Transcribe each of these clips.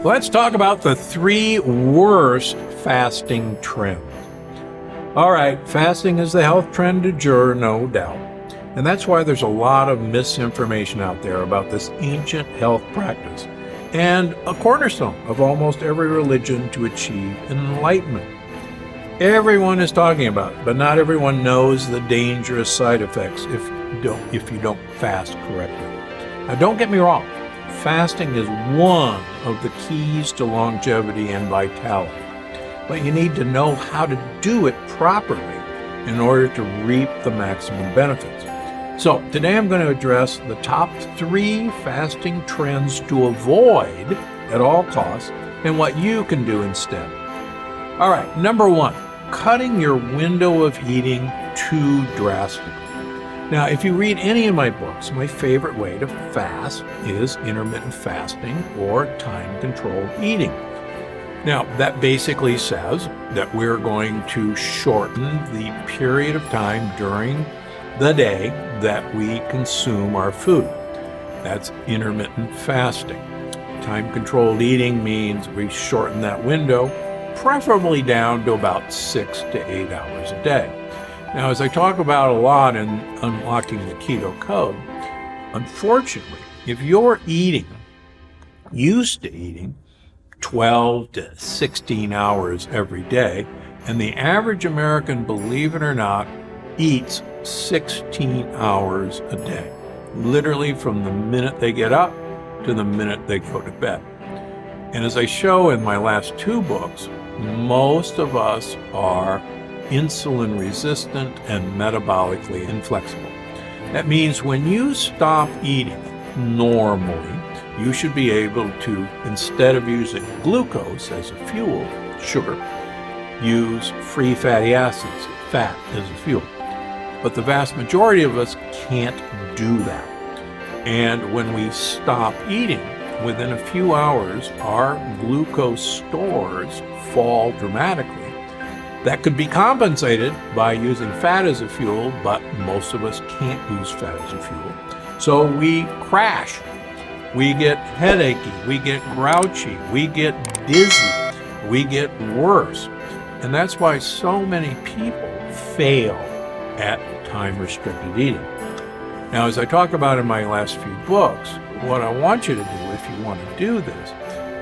Let's talk about the 3 worst fasting trends. All right, fasting is the health trend du jour, no doubt. And that's why there's a lot of misinformation out there about this ancient health practice and a cornerstone of almost every religion to achieve enlightenment. Everyone is talking about it, but not everyone knows the dangerous side effects if you don't fast correctly. Now, don't get me wrong. Fasting is one of the keys to longevity and vitality, but you need to know how to do it properly in order to reap the maximum benefits. So today I'm going to address the top 3 fasting trends to avoid at all costs and what you can do instead. All right, number 1, cutting your window of eating too drastically. Now, if you read any of my books, my favorite way to fast is intermittent fasting or time-controlled eating. Now, that basically says that we're going to shorten the period of time during the day that we consume our food. That's intermittent fasting. Time-controlled eating means we shorten that window, preferably down to about 6 to 8 hours a day. Now, as I talk about a lot in Unlocking the Keto Code, unfortunately, if you're used to eating 12 to 16 hours every day, and the average American, believe it or not, eats 16 hours a day, literally from the minute they get up to the minute they go to bed. And as I show in my last 2 books, most of us are insulin resistant and metabolically inflexible. That means when you stop eating normally, you should be able to, instead of using glucose as a fuel, sugar, use free fatty acids, fat, as a fuel. But the vast majority of us can't do that. And when we stop eating, within a few hours, our glucose stores fall dramatically. That could be compensated by using fat as a fuel, but most of us can't use fat as a fuel. So we crash. We get headachy, we get grouchy, we get dizzy, we get worse. And that's why so many people fail at time-restricted eating. Now, as I talk about in my last few books, what I want you to do, if you want to do this,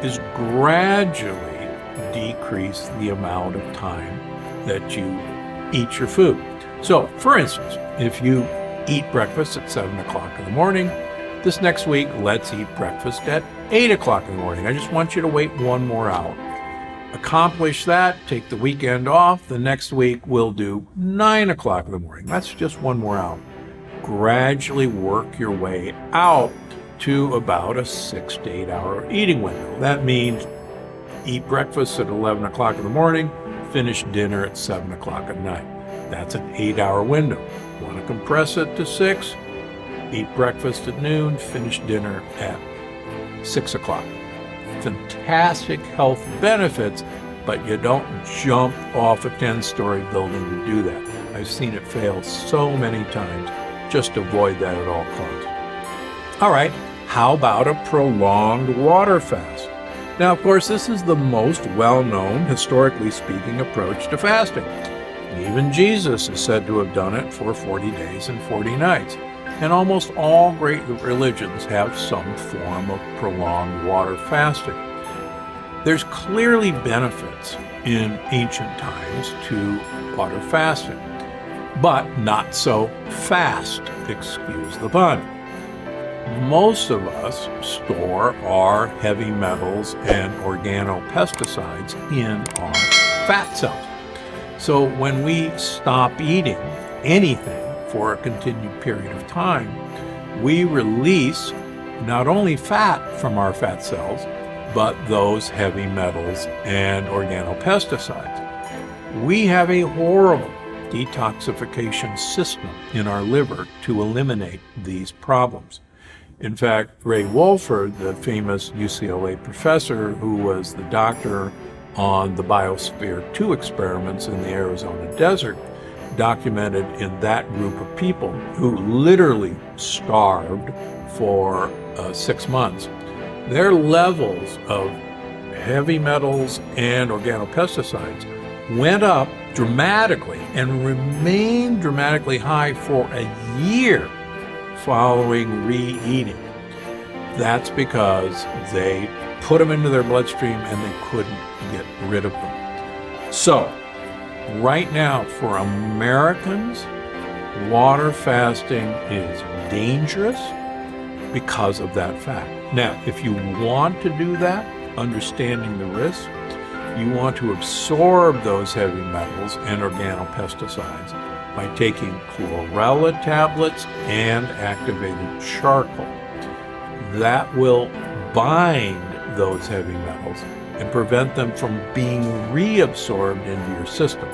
is gradually decrease the amount of time that you eat your food. So, for instance, if you eat breakfast at 7 o'clock in the morning, this next week, let's eat breakfast at 8 o'clock in the morning. I just want you to wait 1 more hour. Accomplish that, take the weekend off. The next week, we'll do 9 o'clock in the morning. That's just 1 more hour. Gradually work your way out to about a 6 to 8 hour eating window. That means eat breakfast at 11 o'clock in the morning, finish dinner at 7 o'clock at night. That's an 8 hour window. Want to compress it to 6? Eat breakfast at noon, finish dinner at 6 o'clock. Fantastic health benefits, but you don't jump off a 10-story building to do that. I've seen it fail so many times. Just avoid that at all costs. All right, how about a prolonged water fast? Now, of course, this is the most well-known, historically speaking, approach to fasting. Even Jesus is said to have done it for 40 days and 40 nights. And almost all great religions have some form of prolonged water fasting. There's clearly benefits in ancient times to water fasting, but not so fast, excuse the pun. Most of us store our heavy metals and organopesticides in our fat cells. So when we stop eating anything for a continued period of time, we release not only fat from our fat cells, but those heavy metals and organopesticides. We have a horrible detoxification system in our liver to eliminate these problems. In fact, Ray Wolford, the famous UCLA professor who was the doctor on the Biosphere 2 experiments in the Arizona desert, documented in that group of people who literally starved for 6 months, their levels of heavy metals and organopesticides went up dramatically and remained dramatically high for a year following re-eating. That's because they put them into their bloodstream and they couldn't get rid of them. So, right now for Americans, water fasting is dangerous because of that fact. Now, if you want to do that, understanding the risk, you want to absorb those heavy metals and organopesticides by taking chlorella tablets and activated charcoal. That will bind those heavy metals and prevent them from being reabsorbed into your system.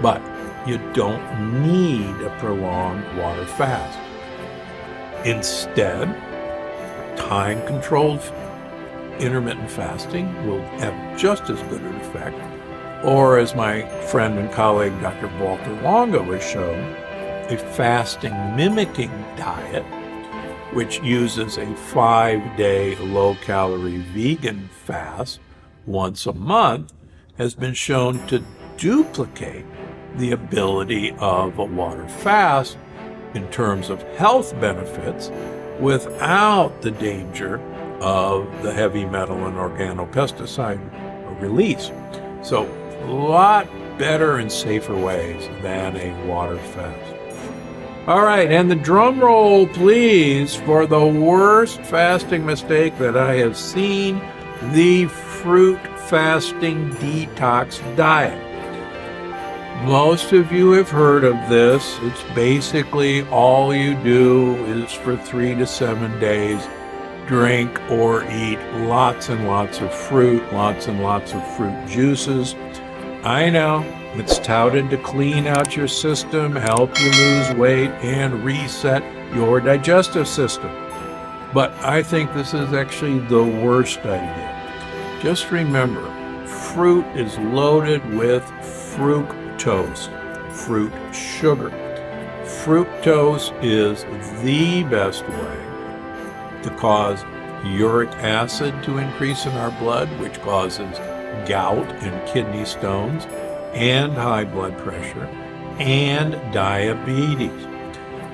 But you don't need a prolonged water fast. Instead, time-controlled intermittent fasting will have just as good an effect, or as my friend and colleague Dr. Walter Longo has shown, a fasting mimicking diet, which uses a 5-day low-calorie vegan fast once a month, has been shown to duplicate the ability of a water fast in terms of health benefits without the danger of the heavy metal and organopesticide release. So a lot better and safer ways than a water fast. All right, and the drum roll, please, for the worst fasting mistake that I have seen, the fruit fasting detox diet. Most of you have heard of this. It's basically all you do is for 3 to 7 days drink or eat lots and lots of fruit, lots and lots of fruit juices. I know it's touted to clean out your system, help you lose weight, and reset your digestive system. But I think this is actually the worst idea. Just remember, fruit is loaded with fructose, fruit sugar. Fructose is the best way to cause uric acid to increase in our blood, which causes gout and kidney stones and high blood pressure and diabetes.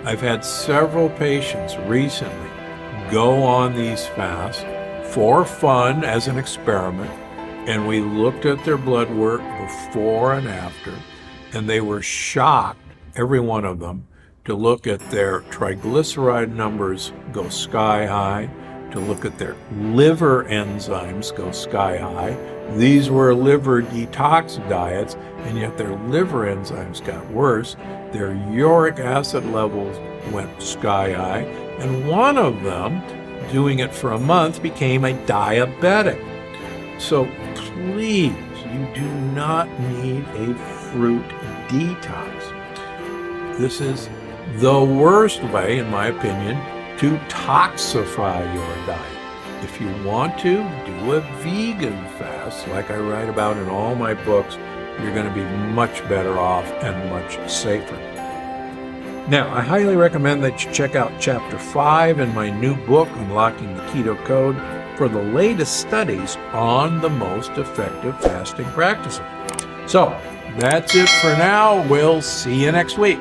I've had several patients recently go on these fasts for fun as an experiment, and we looked at their blood work before and after, and they were shocked, every one of them, to look at their triglyceride numbers go sky high, to look at their liver enzymes go sky high. These were liver detox diets, and yet their liver enzymes got worse. Their uric acid levels went sky high, and one of them, doing it for a month, became a diabetic. So please, you do not need a fruit detox. This is the worst way, in my opinion, to toxify your diet. If you want to, do a vegan fast, like I write about in all my books. You're going to be much better off and much safer. Now, I highly recommend that you check out Chapter 5 in my new book, Unlocking the Keto Code, for the latest studies on the most effective fasting practices. So, that's it for now. We'll see you next week.